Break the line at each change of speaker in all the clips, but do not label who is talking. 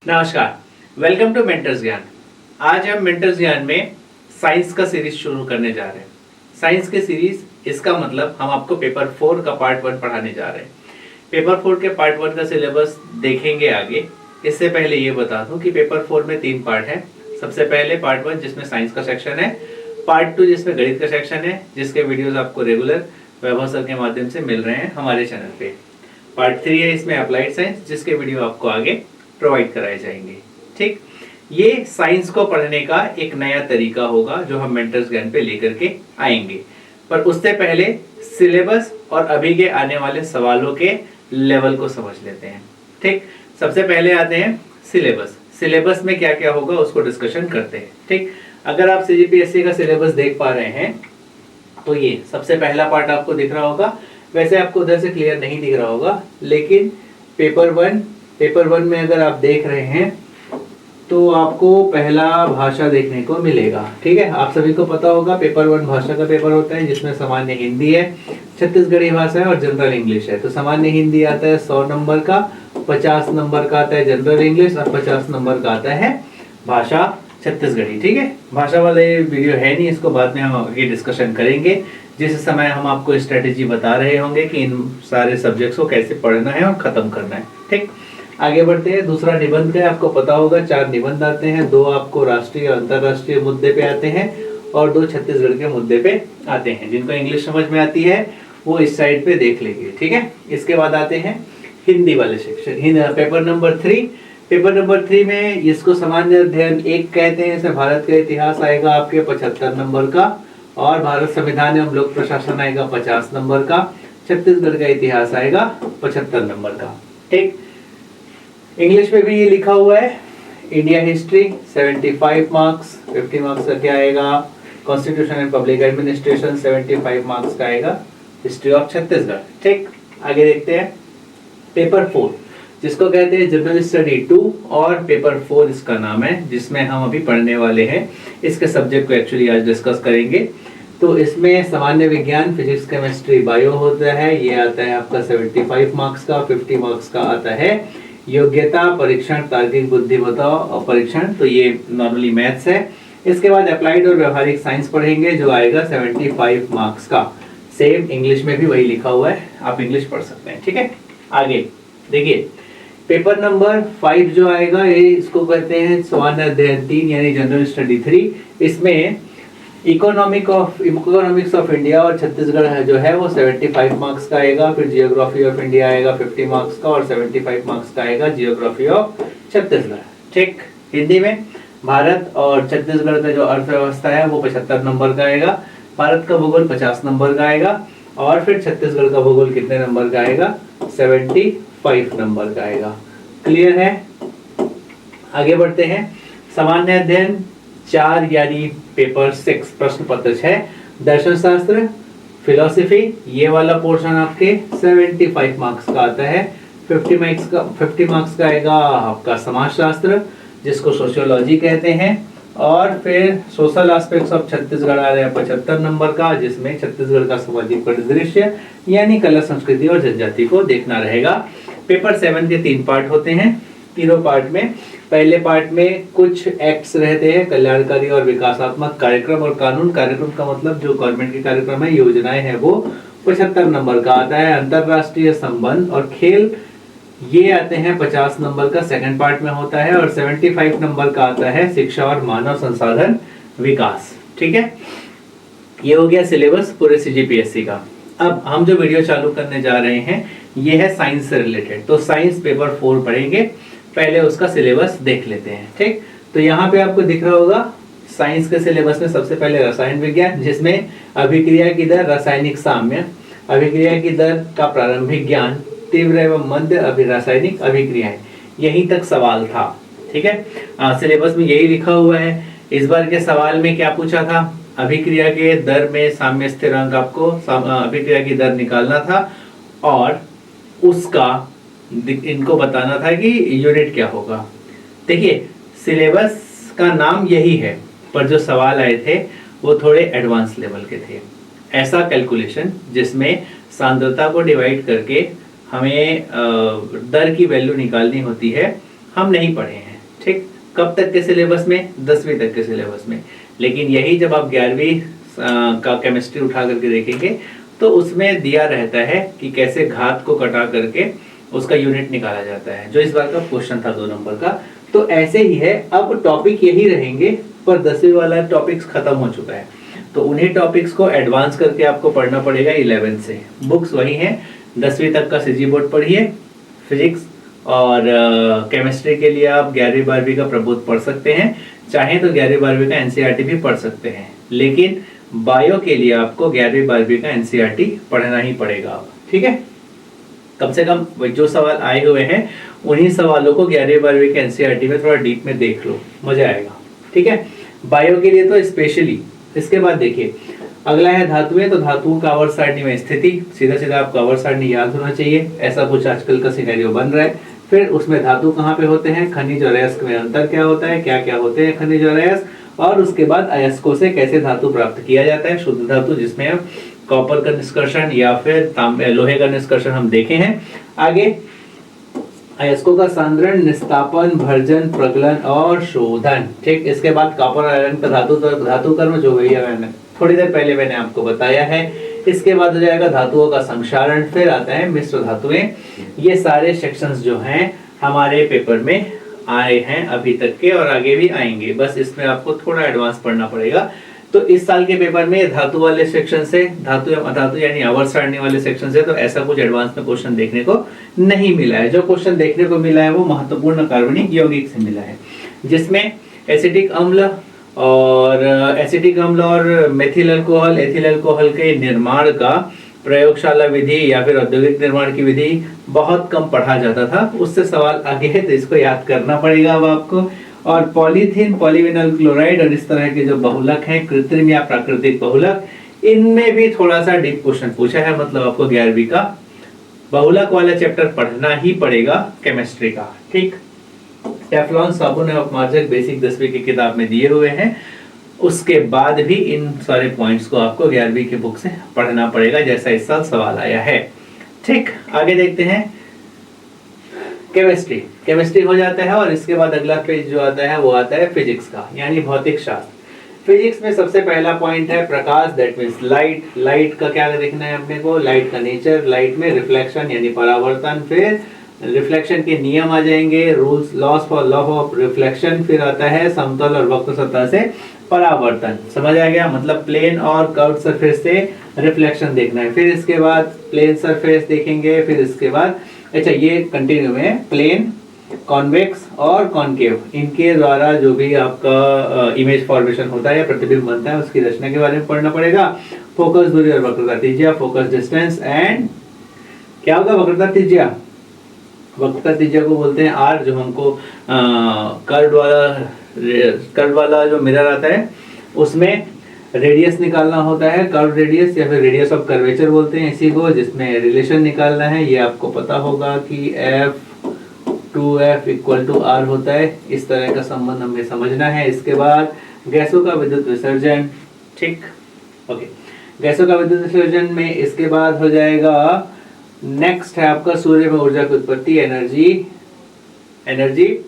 नमस्कार, welcome to mentors ज्ञान। आज हम मेंटर्स ज्ञान में साइंस का सीरीज शुरू करने जा रहे हैं। साइंस के सीरीज, इसका मतलब हम आपको पेपर 4 का पार्ट 1 पढ़ाने जा रहे हैं। पेपर 4 के पार्ट 1 का सिलेबस देखेंगे आगे। इससे पहले ये बता दूं कि पेपर 4 में 3 पार्ट है। सबसे पहले पार्ट 1 जिसमें साइंस का सेक्शन है, पार्ट 2 जिसमें गणित का सेक्शन है, जिसके वीडियोस आपको रेगुलर वैभव सर के माध्यम से मिल रहे हैं हमारे चैनल पे। पार्ट 3 है इसमें अप्लाइड साइंस, जिसके वीडियो आपको आगे प्रोवाइड कराए जाएंगे। ठीक, ये साइंस को पढ़ने का एक नया तरीका होगा जो हम मेंटर्स ज्ञान पे लेकर के आएंगे। पर उससे पहले सिलेबस और अभी के आने वाले सवालों के लेवल को समझ लेते हैं। ठीक, सबसे पहले आते हैं सिलेबस। सिलेबस में क्या क्या होगा उसको डिस्कशन करते हैं। ठीक, अगर आप सीजीपीएससी का सिलेबस देख पा रहे हैं तो ये सबसे पहला पार्ट आपको दिख रहा होगा। वैसे आपको उधर से क्लियर नहीं दिख रहा होगा, लेकिन पेपर वन में अगर आप देख रहे हैं तो आपको पहला भाषा देखने को मिलेगा। ठीक है, आप सभी को पता होगा पेपर 1 भाषा का पेपर होता है, जिसमें सामान्य हिंदी है, छत्तीसगढ़ी भाषा है और जनरल इंग्लिश है। तो सामान्य हिंदी आता है 100 नंबर का, 50 नंबर का आता है जनरल इंग्लिश और 50 नंबर का आता है भाषा छत्तीसगढ़ी। ठीक है, भाषा वाले वीडियो है नहीं, इसको बाद में हम आगे डिस्कशन करेंगे, जिस समय हम आपको स्ट्रेटेजी बता रहे होंगे कि इन सारे सब्जेक्ट्स को कैसे पढ़ना है और खत्म करना है। ठीक, आगे बढ़ते हैं। दूसरा निबंध का आपको पता होगा 4 निबंध आते हैं, 2 आपको राष्ट्रीय और अंतरराष्ट्रीय मुद्दे पे आते हैं और 2 छत्तीसगढ़ के मुद्दे पे आते हैं। जिनको इंग्लिश समझ में आती है वो इस साइड पे देख लेंगे। ठीक है, इसके बाद आते हैं हिंदी वाले section. Paper number 3, paper number 3 में इसको सामान्य अध्ययन 1 कहते हैं। इसमें भारत का इतिहास आएगा आपके 75 नंबर का और भारत संविधान एवं लोक प्रशासन आएगा 50 नंबर का। छत्तीसगढ़ का इतिहास आएगा 75 नंबर का। ठीक, इंग्लिश में भी ये लिखा हुआ है, इंडिया हिस्ट्री 75 मार्क्स, 50 मार्क्स का क्या आएगा, constitution and public administration 75 marks का आएगा, हिस्ट्री ऑफ छत्तीसगढ़। ठीक, आगे देखते हैं पेपर 4, जिसको कहते हैं जनरल स्टडी 2 और पेपर 4 इसका नाम है, जिसमें हम अभी पढ़ने वाले हैं। इसके सब्जेक्ट को एक्चुअली आज डिस्कस करेंगे। तो इसमें सामान्य विज्ञान, फिजिक्स, केमिस्ट्री, बायो होता है। ये आता है आपका 75 मार्क्स का। 50 मार्क्स का आता है योग्यता परीक्षण, तार्किक बुद्धिमत्ता और परीक्षण, तो ये नॉर्मली मैथ्स है। इसके बाद अप्लाइड और व्यवहारिक साइंस पढ़ेंगे जो आएगा 75 मार्क्स का। सेम इंग्लिश में भी वही लिखा हुआ है, आप इंग्लिश पढ़ सकते हैं। ठीक है, आगे देखिए पेपर नंबर 5 जो आएगा, ये इसको कहते हैं सामान्य अध्ययन 3 यानी जनरल स्टडी 3। इसमें इकोनॉमिक्स ऑफ इंडिया और छत्तीसगढ़ जो है वो 75 मार्क्स का आएगा। फिर जियोग्राफी ऑफ इंडिया आएगा 50 मार्क्स का और 75 मार्क्स का आएगा जियोग्राफी ऑफ छत्तीसगढ़। ठीक, हिंदी में भारत और छत्तीसगढ़ का जो अर्थव्यवस्था है वो 75 नंबर का आएगा। भारत का भूगोल 50 नंबर का आएगा और फिर छत्तीसगढ़ का भूगोल कितने नंबर का आएगा, 75 नंबर का आएगा। क्लियर है, आगे बढ़ते हैं। सामान्य अध्ययन 4 यानी पेपर 6 प्रश्न पत्र 6, दर्शन शास्त्र, फिलोसफी, ये वाला पोर्शन आपके 75 मार्क्स का आता है। 50 मार्क्स का आएगा आपका समाजशास्त्र, जिसको सोशियोलॉजी कहते हैं। और फिर सोशल एस्पेक्ट्स ऑफ छत्तीसगढ़ आ रहा है 75 नंबर का, जिसमें छत्तीसगढ़ का सामाजिक परिदृश्य यानी कला, संस्कृति और जनजाति को देखना रहेगा। पेपर 7 के 3 पार्ट होते हैं। तीनों पार्ट में पहले पार्ट में कुछ एक्ट्स रहते हैं, कल्याणकारी और विकासात्मक कार्यक्रम और कानून। कार्यक्रम का मतलब जो गवर्नमेंट के कार्यक्रम है, योजनाएं हैं, वो 75 नंबर का आता है। अंतरराष्ट्रीय संबंध और खेल ये आते हैं 50 नंबर का, सेकंड पार्ट में होता है। और 75 नंबर का आता है शिक्षा और मानव संसाधन विकास। ठीक है, ये हो गया सिलेबस पूरे सीजीपीएससी का। अब हम जो वीडियो चालू करने जा रहे हैं ये है साइंस से रिलेटेड। तो साइंस पेपर 4 पढ़ेंगे, पहले उसका सिलेबस देख लेते हैं। ठीक, तो यहाँ पे आपको दिख रहा होगा साइंस के सिलेबस में सबसे पहले रसायन विज्ञान, जिसमें अभिक्रिया की दर, रासायनिक साम्य, अभिक्रिया की दर का प्रारंभिक ज्ञान, तीव्र एवं मध्य रासायनिक अभिक्रियाएं, यहीं तक सवाल था। ठीक है, सिलेबस में यही लिखा हुआ है। इस बार के सवाल में क्या पूछा था, अभिक्रिया के दर में साम्य स्थिरांक, आपको अभिक्रिया की दर निकालना था और उसका इनको बताना था कि यूनिट क्या होगा। देखिए सिलेबस का नाम यही है, पर जो सवाल आए थे वो थोड़े एडवांस लेवल के थे। ऐसा कैलकुलेशन जिसमें सांद्रता को डिवाइड करके हमें दर की वैल्यू निकालनी होती है, हम नहीं पढ़े हैं। ठीक, कब तक के सिलेबस में? 10वीं तक के सिलेबस में। लेकिन यही जब आप 11वीं का केमिस्ट्री उठा करके देखेंगे तो उसमें दिया रहता है कि कैसे घात को कटा करके उसका यूनिट निकाला जाता है, जो इस बार का क्वेश्चन था 2 नंबर का। तो ऐसे ही है, अब टॉपिक यही रहेंगे पर 10वीं वाला टॉपिक्स खत्म हो चुका है, तो उन्हीं टॉपिक्स को एडवांस करके आपको पढ़ना पड़ेगा 11 से। बुक्स वही हैं, 10वीं तक का सीजी बोर्ड पढ़िए, फिजिक्स और केमिस्ट्री के लिए आप 11वीं 12वीं का प्रबोध पढ़ सकते हैं, चाहे तो 11वीं 12वीं का एनसीईआरटी भी पढ़ सकते हैं। लेकिन बायो के लिए आपको 11वीं 12वीं का एनसीईआरटी पढ़ना ही पड़ेगा अब, ठीक है। कम से कम जो सवाल आए हुए हैं उन्हीं सवालों को 11वीं 12वीं के एनसीईआरटी में थोड़ा डीप में देख लो, मजा आएगा, ठीक है। बायो के लिए तो स्पेशली। इसके बाद देखिए अगला है धातुएं। तो धातुओं का आवर्त सारणी में स्थिति, सीधा सीधा आपको आवर्त सारणी याद होना चाहिए, ऐसा कुछ आजकल का सिनेरियो बन रहा है। फिर उसमें धातु कहाँ पे होते हैं, खनिज और अयस्क में अंतर क्या होता है, क्या क्या होते हैं खनिज और अयस्क, और उसके बाद अयस्कों से कैसे धातु प्राप्त किया जाता है, शुद्ध धातु जिसमें कॉपर का निष्कर्षण या फिर लोहे का निष्कर्षण हम देखे हैं। आगे अयस्कों का सांद्रण, निस्तापन, भर्जन, प्रगलन और शोधन, ठीक। इसके बाद कॉपर आयरन का धातु कर्म, जो भैया मैंने थोड़ी देर पहले मैंने आपको बताया है। इसके बाद हो जाएगा धातुओं का संक्षारण, फिर आता है मिश्र धातुएं। ये सारे सेक्शंस जो हैं हमारे पेपर में आए हैं अभी तक के और आगे भी आएंगे, बस इसमें आपको थोड़ा एडवांस पढ़ना पड़ेगा। तो इस साल के पेपर में धातु वाले सेक्शन से, धातु या अधातु यानी आवर्त सारणी वाले सेक्शन से तो ऐसा कुछ एडवांस में क्वेश्चन देखने को नहीं मिला है। जो क्वेश्चन देखने को मिला है वो महत्वपूर्ण कार्बनिक यौगिक से मिला है, जिसमें एसिटिक अम्ल और मेथिल अल्कोहल, एथिल अल्कोहल के निर्माण का प्रयोगशाला विधि या फिर औद्योगिक निर्माण की विधि बहुत कम पढ़ा जाता था। उससे सवाल आगे है तो इसको याद करना पड़ेगा अब आपको। और पॉलीथीन, पॉलीविनाइल क्लोराइड और इस तरह के जो बहुलक हैं, कृत्रिम या प्राकृतिक बहुलक, इनमें भी थोड़ा सा डीप क्वेश्चन पूछा है। मतलब आपको 11वीं का बहुलक वाला चैप्टर पढ़ना ही पड़ेगा केमिस्ट्री का, ठीक। टेफ्लॉन साबुन और अपमार्जक बेसिक 10वीं की किताब में दिए हुए हैं। उसके बाद भी इन सारे पॉइंट्स को आपको 11वीं की बुक से पढ़ना पड़ेगा, जैसा इस साल सवाल आया है, ठीक। आगे देखते हैं केमिस्ट्री। केमिस्ट्री हो जाता है और इसके बाद अगला पेज जो आता है वो आता है फिजिक्स का, यानी भौतिक शास्त्र। फिजिक्स में सबसे पहला पॉइंट है प्रकाश, दैट मींस लाइट। लाइट का क्या देखना है अपने को, लाइट का नेचर, लाइट में रिफ्लेक्शन यानी परावर्तन, फिर रिफ्लेक्शन के नियम आ जाएंगे, rules, loss for law of reflection, फिर आता है समतल और वक्र सतह से परावर्तन। समझ आ गया, मतलब प्लेन और कर्व्ड सरफेस से रिफ्लेक्शन देखना है। फिर इसके बाद प्लेन सरफेस देखेंगे, फिर इसके बाद अच्छा ये कंटिन्यू में प्लेन, कॉन्वेक्स और कॉनकेव, इनके द्वारा जो भी आपका इमेज फॉर्मेशन होता है या प्रतिबिंब बनता है उसकी रचना के बारे में पढ़ना पड़ेगा। फोकस दूरी और वक्रता त्रिज्या, फोकस डिस्टेंस एंड क्या होगा वक्रता त्रिज्या। वक्रता त्रिज्या को बोलते हैं आर, जो हमको कर्व वाला जो मिरर आता है उसमें रेडियस निकालना होता है, कर्व रेडियस या फिर रेडियस ऑफ कर्वेचर बोलते हैं इसी को, जिसमें रिलेशन निकालना है। ये आपको पता होगा कि F/2F = R होता है, इस तरह का संबंध हमें समझना है। इसके बाद गैसों का विद्युत विसर्जन, ठीक, ओके। गैसों का विद्युत विसर्जन में इसके बाद हो जाएगा नेक्स्ट है आपका सूर्य में ऊर्जा की उत्पत्ति, एनर्जी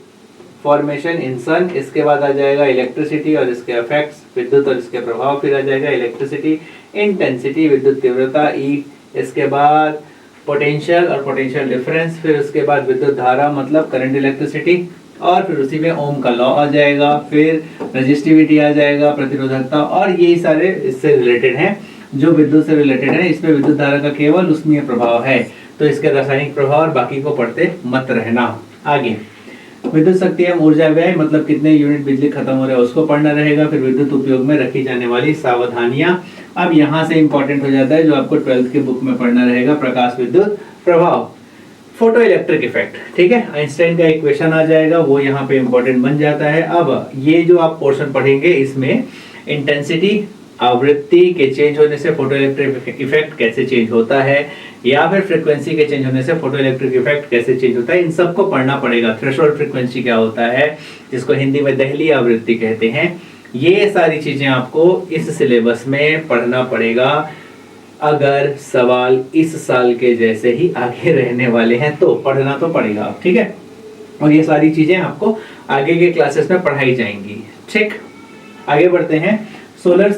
फॉर्मेशन इन सन। इसके बाद आ जाएगा इलेक्ट्रिसिटी और इसके इफेक्ट्स, विद्युत और इसके प्रभाव। फिर आ जाएगा इलेक्ट्रिसिटी इंटेंसिटी, विद्युत तीव्रता ई। इसके बाद पोटेंशियल और पोटेंशियल डिफरेंस। फिर उसके बाद विद्युत धारा मतलब करंट इलेक्ट्रिसिटी, और फिर उसी में ओम का लॉ आ जाएगा। फिर रेजिस्टिविटी आ जाएगा, प्रतिरोधकता, और यही सारे इससे रिलेटेड हैं जो विद्युत से रिलेटेड है। इसमें विद्युत धारा का केवल उसमें प्रभाव है, तो इसके रासायनिक प्रभाव और बाकी को पढ़ते मत रहना। आगे विद्युत शक्ति एवं ऊर्जा व्यय मतलब कितने यूनिट बिजली खत्म हो रहा है उसको पढ़ना रहेगा। फिर विद्युत उपयोग में रखी जाने वाली सावधानियां, अब यहाँ से इंपॉर्टेंट हो जाता है जो आपको 12th की बुक में पढ़ना रहेगा, प्रकाश विद्युत प्रभाव, फोटो इलेक्ट्रिक इफेक्ट, ठीक है। आइंस्टाइन का इक्वेशन आ जाएगा, वो यहाँ पे इंपॉर्टेंट बन जाता है। अब ये जो आप पोर्शन पढ़ेंगे इसमें इंटेंसिटी, आवृत्ति के चेंज होने से फोटो इलेक्ट्रिक इफेक्ट कैसे चेंज होता है, या फिर फ्रीक्वेंसी के चेंज होने से फोटो इलेक्ट्रिक इफेक्ट कैसे चेंज होता है, इन सबको पढ़ना पड़ेगा। थ्रेशोल्ड फ्रीक्वेंसी क्या होता है, जिसको हिंदी में दहली आवृत्ति कहते हैं, ये सारी चीजें आपको इस सिलेबस में पढ़ना पड़ेगा। अगर सवाल इस साल के जैसे ही आगे रहने वाले हैं तो पढ़ना तो पड़ेगा, ठीक है। और ये सारी चीजें आपको आगे के क्लासेस में पढ़ाई जाएंगी। ठीक, आगे बढ़ते हैं। सोलर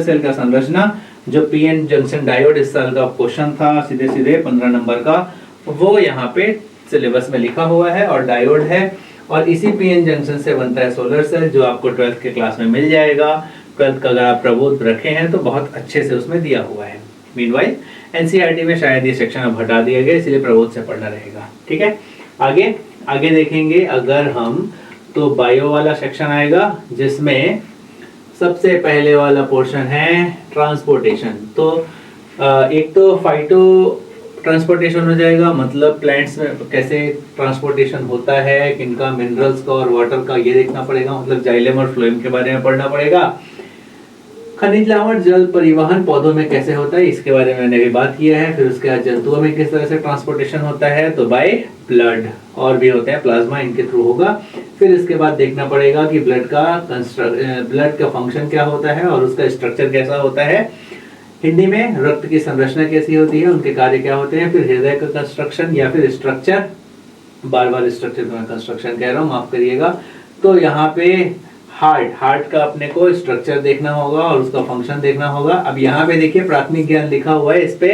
सेल का संरचना, जो पीएन जंक्शन डायोड इस साल का क्वेश्चन था, सीधे सीधे 15 नंबर का, वो यहाँ पे सिलेबस में लिखा हुआ है और डायोड है, और इसी पीएन जंक्शन से बनता है सोलर सेल, जो आपको 12th के क्लास में मिल जाएगा। 12th का अगर आप प्रबोध रखे हैं तो बहुत अच्छे से उसमें दिया हुआ है। मीनवाइल एनसीईआरटी में शायद ये सेक्शन अब हटा दिया गया, इसलिए प्रबोध से पढ़ना रहेगा। ठीक है, आगे देखेंगे अगर हम, तो बायो वाला सेक्शन आएगा, जिसमें सबसे पहले वाला पोर्शन है ट्रांसपोर्टेशन। तो एक तो फाइटो ट्रांसपोर्टेशन हो जाएगा, मतलब प्लांट्स में कैसे ट्रांसपोर्टेशन होता है, किनका, मिनरल्स का और वाटर का, ये देखना पड़ेगा, मतलब जाइलम और फ्लोएम के बारे में पढ़ना पड़ेगा। खनिज लवण जल परिवहन पौधों में कैसे होता है, इसके बारे में मैंने अभी बात किया है। फिर उसके बाद जंतुओं में किस तरह से ट्रांसपोर्टेशन होता है, तो बाय ब्लड, और भी होते हैं प्लाज्मा, इनके थ्रू होगा। फिर इसके बाद देखना पड़ेगा कि ब्लड का फंक्शन क्या होता है और उसका स्ट्रक्चर कैसा होता है। हिंदी में रक्त की संरचना कैसी होती है, उनके कार्य क्या होते हैं। फिर हृदय का कंस्ट्रक्शन या फिर स्ट्रक्चर, बार स्ट्रक्चर तो मैं कंस्ट्रक्शन कह रहा हूँ, माफ करिएगा। तो यहाँ पे हार्ट का अपने को स्ट्रक्चर देखना होगा और उसका फंक्शन देखना होगा। अब यहाँ पे देखिए प्राथमिक ज्ञान लिखा हुआ है, इस पे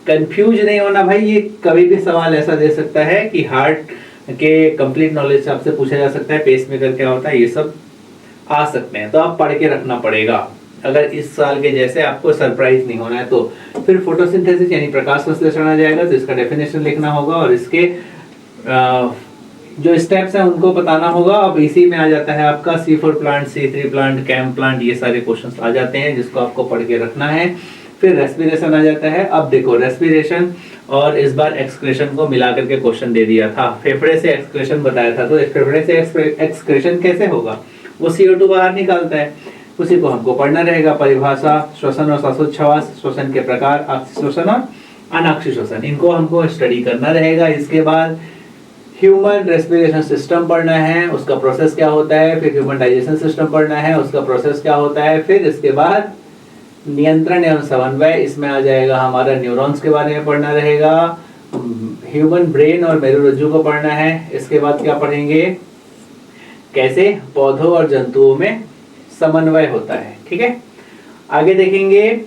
कंफ्यूज नहीं होना भाई। ये कभी भी सवाल ऐसा दे सकता है कि हार्ट के कंप्लीट नॉलेज से आपसे पूछा जा सकता है, पेसमेकर क्या होता है, ये सब आ सकते हैं, तो आप पढ़ के रखना पड़ेगा अगर इस साल के जैसे आपको सरप्राइज नहीं होना है तो। फिर फोटोसिंथेसिस यानी प्रकाश संश्लेषण आ जाएगा, तो इसका डेफिनेशन लिखना होगा और इसके जो स्टेप्स हैं उनको बताना होगा। अब इसी में आ जाता है आपका C4 plant, C3 plant, cam plant, ये सारे क्वेश्चंस आ जाते हैं जिसको आपको पढ़ के रखना है। फिर रेस्पिरेशन आ जाता है। अब देखो रेस्पिरेशन और इस बार एक्सक्रेशन को मिला करके क्वेश्चन दे दिया था, फेफड़े से एक्सक्रेशन बताया था, तो फेफड़े से एक्सक्रेशन कैसे होगा, वो CO2 बाहर निकालता है, उसी को हमको पढ़ना रहेगा। परिभाषा, श्वसन और श्वासोच्छ्वास, श्वसन के प्रकार, श्वसन और अनाक्षी श्वसन, इनको हमको स्टडी करना रहेगा। इसके बाद ह्यूमन रेस्पिरेशन सिस्टम पढ़ना है, उसका प्रोसेस क्या होता है। फिर ह्यूमन डाइजेशन सिस्टम पढ़ना है, उसका प्रोसेस क्या होता है। फिर इसके बाद नियंत्रण एवं समन्वय, इसमें आ जाएगा हमारा न्यूरॉन्स के बारे में पढ़ना रहेगा। ह्यूमन ब्रेन और मेरुरज्जु को पढ़ना है। इसके बाद क्या पढ़ेंगे, कैसे पौधों और जंतुओं में समन्वय होता है। ठीक है, आगे देखेंगे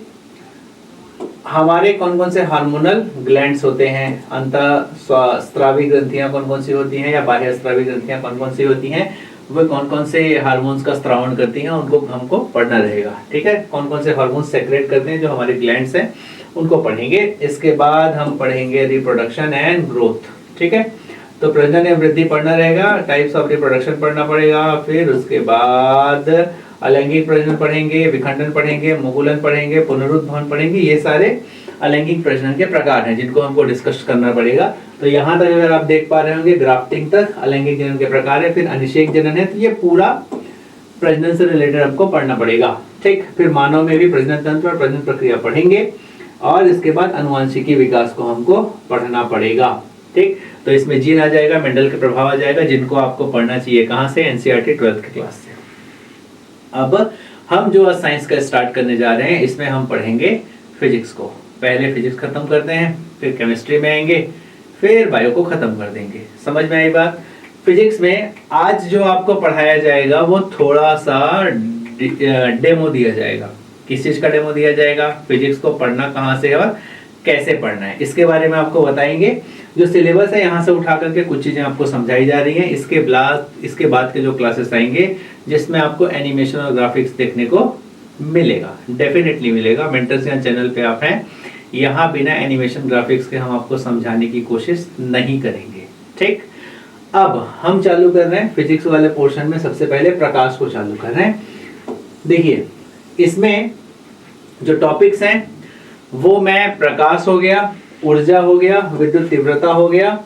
हमारे कौन कौन से हार्मोनल ग्लैंड्स होते हैं, अंतःस्रावी ग्रंथियां कौन कौन सी होती हैं या बाह्य स्रावी ग्रंथियां कौन कौन सी होती हैं, वो कौन कौन से हार्मोन्स का स्रावण करती हैं, उनको हमको पढ़ना रहेगा। ठीक है, कौन कौन से हार्मोन्स सेक्रेट करते हैं जो हमारे ग्लैंड्स हैं, उनको पढ़ेंगे। इसके बाद हम पढ़ेंगे रिप्रोडक्शन एंड ग्रोथ। ठीक है, तो प्रजनन एवं वृद्धि पढ़ना रहेगा, टाइप्स ऑफ रिप्रोडक्शन पढ़ना पड़ेगा। फिर उसके बाद अलैंगिक प्रजनन पढ़ेंगे, विखंडन पढ़ेंगे, मुकुलन पढ़ेंगे, पुनरुत्भवन पढ़ेंगे। ये सारे अलैंगिक प्रजनन के प्रकार हैं जिनको हमको डिस्कस करना पड़ेगा। तो यहाँ तक अगर आप देख पा रहे होंगे ग्राफ्टिंग तक अलैंगिक जनन के प्रकार है, फिर अनिषेक जनन है, तो ये पूरा प्रजनन से रिलेटेड हमको पढ़ना पड़ेगा। ठीक, फिर मानव में भी प्रजनन तंत्र और प्रजनन प्रक्रिया पढ़ेंगे और इसके बाद अनुवांशिकी विकास को हमको पढ़ना पड़ेगा। ठीक, तो इसमें जीन आ जाएगा, मेंडल के प्रभाव आ जाएगा, जिनको आपको पढ़ना चाहिए कहाँ से, एनसीईआरटी 12th के क्लास से। अब हम जो साइंस का स्टार्ट करने जा रहे हैं, इसमें हम पढ़ेंगे फिजिक्स को। पहले फिजिक्स खत्म करते हैं, फिर केमिस्ट्री में आएंगे, फिर बायो को खत्म कर देंगे। समझ में आई बात। फिजिक्स में आज जो आपको पढ़ाया जाएगा वो थोड़ा सा डेमो दिया जाएगा। किस चीज का डेमो दिया जाएगा, फिजिक्स को पढ़ना कहाँ से और कैसे पढ़ना है, इसके बारे में आपको बताएंगे। जो सिलेबस है यहाँ से उठा करके कुछ चीजें आपको समझाई जा रही हैं। इसके बाद के जो क्लासेस आएंगे जिसमें आपको एनिमेशन और ग्राफिक्स देखने को मिलेगा, डेफिनेटली मिलेगा। मेंटर्स ज्ञान चैनल पे आप हैं, यहाँ बिना एनिमेशन ग्राफिक्स के हम आपको समझाने की कोशिश नहीं करेंगे। ठीक, अब हम चालू कर रहे हैं फिजिक्स वाले पोर्शन में। सबसे पहले प्रकाश को चालू कर रहे हैं। देखिए इसमें जो टॉपिक्स हैं वो मैं प्रकाश हो गया, ऊर्जा हो गया, विद्युत तीव्रता हो गया,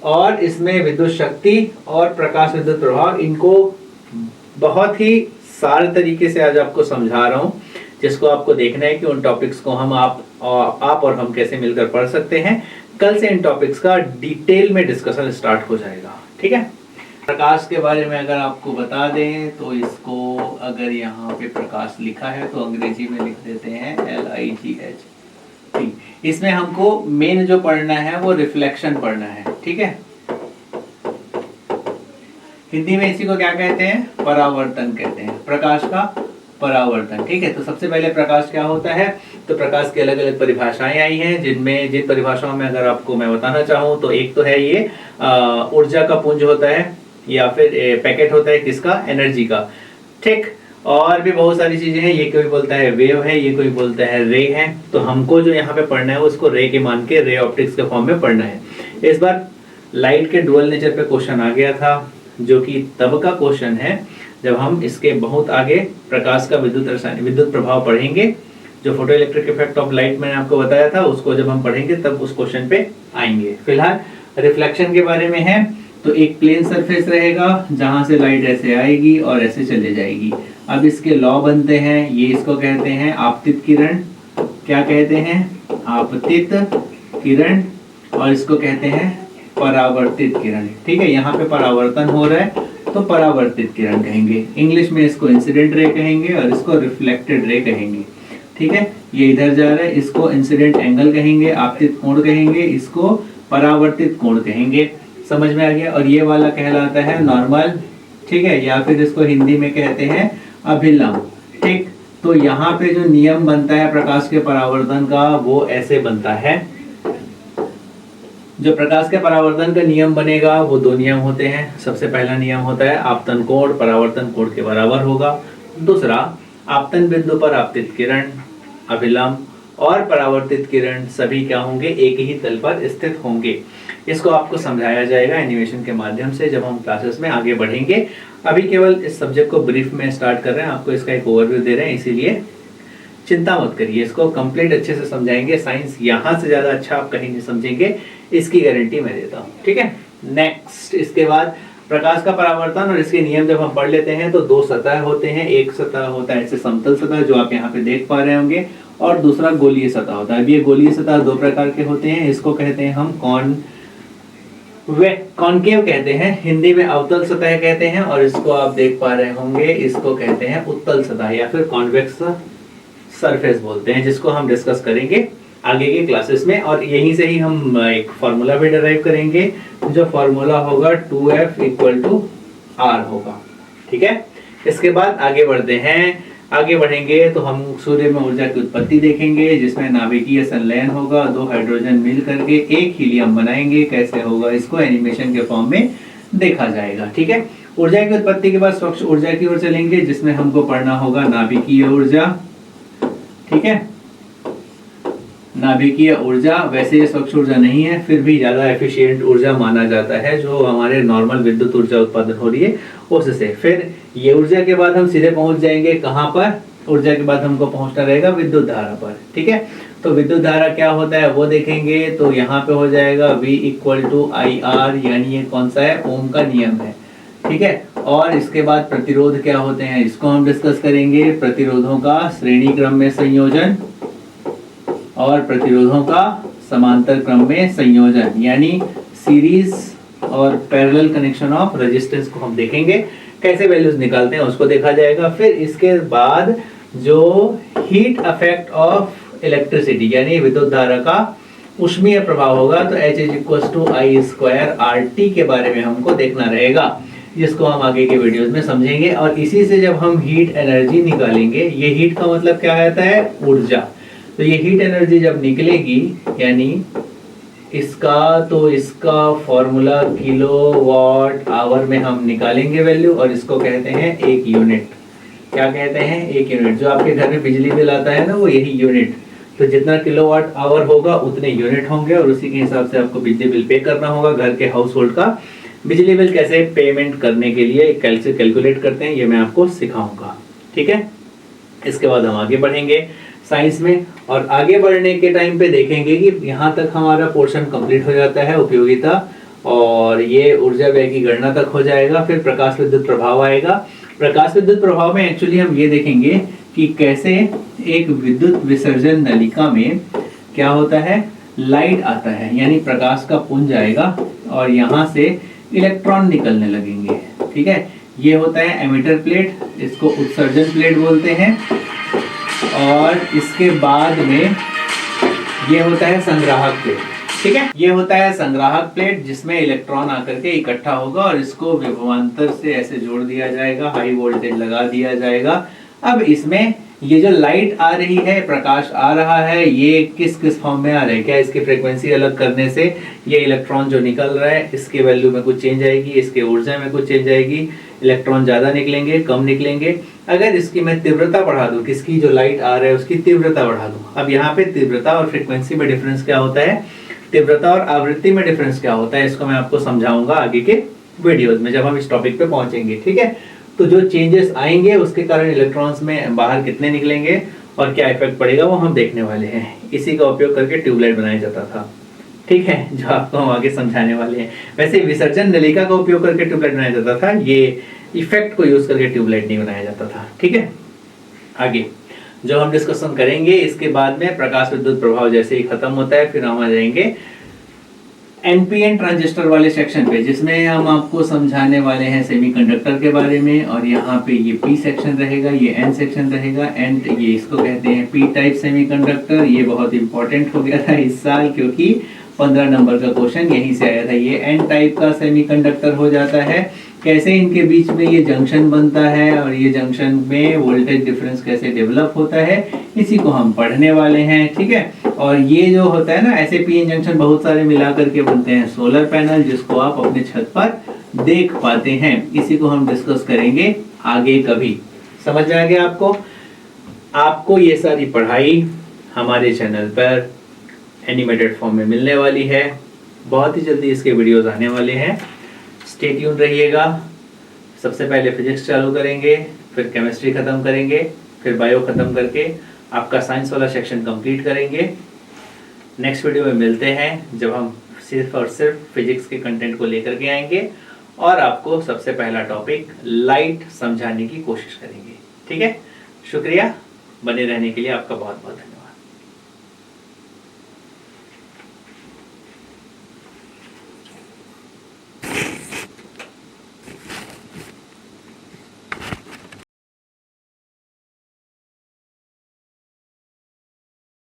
और इसमें विद्युत शक्ति और प्रकाश विद्युत प्रभाव, इनको बहुत ही सारे तरीके से आज आपको समझा रहा हूं, जिसको आपको देखना है कि उन टॉपिक्स को हम आप और हम कैसे मिलकर पढ़ सकते हैं। कल से इन टॉपिक्स का डिटेल में डिस्कशन स्टार्ट हो जाएगा। ठीक है, प्रकाश के बारे में अगर आपको बता दें तो इसको, अगर यहाँ पे प्रकाश लिखा है तो अंग्रेजी में लिख देते हैं LIGHT। इसमें हमको मेन जो पढ़ना है वो रिफ्लेक्शन पढ़ना है। ठीक है, हिंदी में इसी को क्या कहते हैं? परावर्तन कहते हैं, प्रकाश का परावर्तन। ठीक है, तो सबसे पहले प्रकाश क्या होता है? तो प्रकाश की अलग अलग परिभाषाएं आई हैं, जिन परिभाषाओं में अगर आपको मैं बताना चाहूँ तो एक तो है ये ऊर्जा का पुंज होता है, या फिर पैकेट होता है किसका? एनर्जी का। ठीक, और भी बहुत सारी चीजें हैं, ये कोई बोलता है वेव है, ये कोई बोलता है रे है। तो हमको जो यहाँ पे पढ़ना है उसको रे के मान के रे ऑप्टिक्स के फॉर्म में पढ़ना है। इस बार लाइट के डुअल नेचर पे क्वेश्चन आ गया था, जो कि तब का क्वेश्चन है जब हम इसके बहुत आगे प्रकाश का विद्युत प्रभाव पढ़ेंगे। जो photo electric effect of light मैंने आपको बताया था, उसको जब हम पढ़ेंगे तब उस क्वेश्चन पे आएंगे। फिलहाल रिफ्लेक्शन के बारे में है, तो एक प्लेन सरफेस रहेगा जहां से लाइट ऐसे आएगी और ऐसे चले जाएगी। अब इसके लॉ बनते हैं, ये इसको कहते हैं आपतित किरण। क्या कहते हैं? आपतित किरण। और इसको कहते हैं परावर्तित किरण। ठीक है, यहाँ पे परावर्तन हो रहा है तो परावर्तित किरण कहेंगे। इंग्लिश में इसको इंसिडेंट रे कहेंगे और इसको रिफ्लेक्टेड रे कहेंगे। ठीक है, ये इधर जा रहा है, इसको इंसिडेंट एंगल कहेंगे, आपतित कोण कहेंगे, इसको परावर्तित कोण कहेंगे। समझ में आ गया? और ये वाला कहलाता है नॉर्मल। ठीक है, या फिर इसको हिंदी में कहते हैं अभिलंब। ठीक, तो यहाँ पे जो नियम बनता है प्रकाश के परावर्तन का वो ऐसे बनता है। जो प्रकाश के परावर्तन का नियम बनेगा वो दो नियम होते हैं। सबसे पहला नियम होता है आपतन कोण परावर्तन कोण के बराबर होगा। दूसरा, आपतन बिंदु पर आपतित किरण, अभिलंब और परावर्तित किरण सभी क्या होंगे? एक ही तल पर स्थित होंगे। इसको आपको समझाया जाएगा एनिमेशन के माध्यम से जब हम क्लासेस में आगे बढ़ेंगे। अभी केवल इस सब्जेक्ट को ब्रीफ में स्टार्ट कर रहे हैं, आपको इसका एक ओवरव्यू दे रहे हैं, इसीलिए चिंता मत करिए, इसको कंप्लीट अच्छे से समझाएंगे। साइंस यहाँ से ज्यादा अच्छा आप कहीं नहीं समझेंगे, इसकी गारंटी मैं देता हूँ। ठीक है, नेक्स्ट इसके बाद प्रकाश का परावर्तन और इसके नियम जब हम पढ़ लेते हैं तो दो सतह होते हैं। एक सतह होता है ऐसे समतल सतह जो आप यहाँ पे देख पा रहे होंगे, और दूसरा गोलीय सतह होता है। अब ये गोलीय सतह दो प्रकार के होते हैं, इसको कहते हैं हम कॉनकेव कहते हैं, हिंदी में अवतल सतह कहते हैं, और इसको आप देख पा रहे होंगे इसको कहते हैं उत्तल सतह या फिर कॉन्वेक्स सरफेस बोलते हैं, जिसको हम डिस्कस करेंगे आगे के क्लासेस में। और यहीं से ही हम एक फार्मूला भी डिराइव करेंगे, जो फार्मूला होगा 2F = R होगा। ठीक है, इसके बाद आगे बढ़ते हैं। आगे बढ़ेंगे तो हम सूर्य में ऊर्जा की उत्पत्ति देखेंगे, जिसमें नाभिकीय संलयन होगा, दो हाइड्रोजन मिल करके एक हीलियम बनाएंगे। कैसे होगा इसको एनिमेशन के फॉर्म में देखा जाएगा। ठीक है, ऊर्जा की उत्पत्ति के बाद स्वच्छ ऊर्जा की ओर चलेंगे, जिसमें हमको पढ़ना होगा नाभिकीय ऊर्जा। ठीक है, नाभिकीय ऊर्जा वैसे ये स्वच्छ ऊर्जा नहीं है, फिर भी ज्यादा एफिशिएंट ऊर्जा माना जाता है जो हमारे नॉर्मल विद्युत ऊर्जा उत्पादन हो रही है उससे। फिर ये ऊर्जा के बाद हम सीधे पहुंच जाएंगे कहां पर? ऊर्जा के बाद हमको पहुंचना रहेगा विद्युत धारा पर। ठीक है, तो विद्युत धारा क्या होता है वो देखेंगे। तो यहाँ पे हो जाएगा V = IR, यानी ये कौन सा है? ओम का नियम है। ठीक है, और इसके बाद प्रतिरोध क्या होते हैं इसको हम डिस्कस करेंगे। प्रतिरोधों का श्रेणी क्रम में संयोजन और प्रतिरोधों का समांतर क्रम में संयोजन, यानी सीरीज और पैरेलल कनेक्शन ऑफ रेजिस्टेंस को हम देखेंगे, कैसे वैल्यूज निकालते हैं उसको देखा जाएगा। फिर इसके बाद जो हीट इफेक्ट ऑफ इलेक्ट्रिसिटी यानी विद्युत धारा का ऊष्मीय प्रभाव होगा, तो H = I²RT के बारे में हमको देखना रहेगा, जिसको हम आगे के वीडियोस में समझेंगे। और इसी से जब हम हीट एनर्जी निकालेंगे, ये हीट का मतलब क्या आता है? ऊर्जा। तो ये हीट एनर्जी जब निकलेगी, यानी इसका फॉर्मूला किलोवाट आवर में हम निकालेंगे वैल्यू, और इसको कहते हैं एक यूनिट। क्या कहते हैं? एक यूनिट। जो आपके घर में बिजली बिल आता है ना, वो यही यूनिट। तो जितना किलोवाट आवर होगा उतने यूनिट होंगे, और उसी के हिसाब से आपको बिजली बिल पे करना होगा। घर के हाउस होल्ड का बिजली बिल कैसे पेमेंट करने के लिए कैसे कैलकुलेट करते हैं, ये मैं आपको सिखाऊंगा। ठीक है, इसके बाद हम आगे बढ़ेंगे साइंस में, और आगे बढ़ने के टाइम पे देखेंगे कि यहाँ तक हमारा पोर्शन कंप्लीट हो जाता है उपयोगिता, और ये ऊर्जा व्यय की गणना तक हो जाएगा। फिर प्रकाश विद्युत प्रभाव आएगा। प्रकाश विद्युत प्रभाव में एक्चुअली हम ये देखेंगे कि कैसे एक विद्युत विसर्जन नलिका में क्या होता है? लाइट आता है, यानी प्रकाश का पुंज आएगा और यहाँ से इलेक्ट्रॉन निकलने लगेंगे। ठीक है, ये होता है एमिटर प्लेट, इसको उत्सर्जन प्लेट बोलते हैं। और इसके बाद में ये होता है संग्राहक प्लेट। ठीक है। ये होता है संग्राहक प्लेट, जिसमें इलेक्ट्रॉन आकर के इकट्ठा होगा और इसको विभवांतर से ऐसे जोड़ दिया जाएगा, हाई वोल्टेज लगा दिया जाएगा। अब इसमें ये जो लाइट आ रही है, प्रकाश आ रहा है, ये किस किस फॉर्म में आ रहा है? क्या इसकी फ्रीक्वेंसी अलग करने से ये इलेक्ट्रॉन जो निकल रहा है इसके वैल्यू में कुछ चेंज आएगी, इसके ऊर्जा में कुछ चेंज आएगी, इलेक्ट्रॉन ज्यादा निकलेंगे, कम निकलेंगे। अगर इसकी मैं तीव्रता बढ़ा दूं, किसकी जो लाइट आ रहा है उसकी तीव्रता बढ़ा दूं, अब यहाँ पे तीव्रता और फ्रीक्वेंसी में डिफरेंस क्या होता है, तीव्रता और आवृत्ति में डिफरेंस क्या होता है, इसको मैं आपको समझाऊंगा आगे के वीडियोस में जब हम इस टॉपिक पे पहुंचेंगे। ठीक है, तो जो चेंजेस आएंगे उसके कारण इलेक्ट्रॉन्स में बाहर कितने निकलेंगे और क्या इफेक्ट पड़ेगा वो हम देखने वाले हैं। इसी का उपयोग करके ट्यूबलाइट बनाया जाता था। ठीक है, जो आपको हम आगे समझाने वाले हैं। वैसे विसर्जन नलिका का उपयोग करके ट्यूबलाइट बनाया जाता था, ये इफेक्ट को यूज करके ट्यूबलाइट नहीं बनाया जाता था। ठीक है, आगे जो हम डिस्कशन करेंगे इसके बाद में प्रकाश विद्युत प्रभाव जैसे ही खत्म होता है, फिर हम आ जाएंगे एनपीएन ट्रांजिस्टर वाले सेक्शन पे, जिसमें हम आपको समझाने वाले हैं सेमीकंडक्टर के बारे में। और यहाँ पे ये पी सेक्शन रहेगा, ये एन सेक्शन रहेगा, एंड ये इसको कहते हैं पी टाइप सेमीकंडक्टर। ये बहुत इंपॉर्टेंट हो गया था इस साल, क्योंकि 15 नंबर का क्वेश्चन यहीं से आया था। ये एन टाइप का सेमीकंडक्टर हो जाता है, कैसे इनके बीच में ये जंक्शन बनता है और ये जंक्शन में वोल्टेज डिफरेंस कैसे डेवलप होता है, इसी को हम पढ़ने वाले हैं। ठीक है, और ये जो होता है ना, ऐसे पीएन जंक्शन बहुत सारे मिला करके बनते हैं सोलर पैनल, जिसको आप अपने छत पर देख पाते हैं। इसी को हम डिस्कस करेंगे आगे कभी। समझ में आ गया आपको? आपको ये सारी पढ़ाई हमारे चैनल पर एनिमेटेड फॉर्म में मिलने वाली है। बहुत ही जल्दी इसके वीडियोस आने वाले हैं, स्टे ट्यून रहिएगा। सबसे पहले फिजिक्स चालू करेंगे, फिर केमिस्ट्री खत्म करेंगे, फिर बायो खत्म करके आपका साइंस वाला सेक्शन कंप्लीट करेंगे। नेक्स्ट वीडियो में मिलते हैं जब हम सिर्फ और सिर्फ फिजिक्स के कंटेंट को लेकर के आएंगे और आपको सबसे पहला टॉपिक लाइट समझाने की कोशिश करेंगे। ठीक है, शुक्रिया, बने रहने के लिए आपका बहुत बहुत धन्यवाद।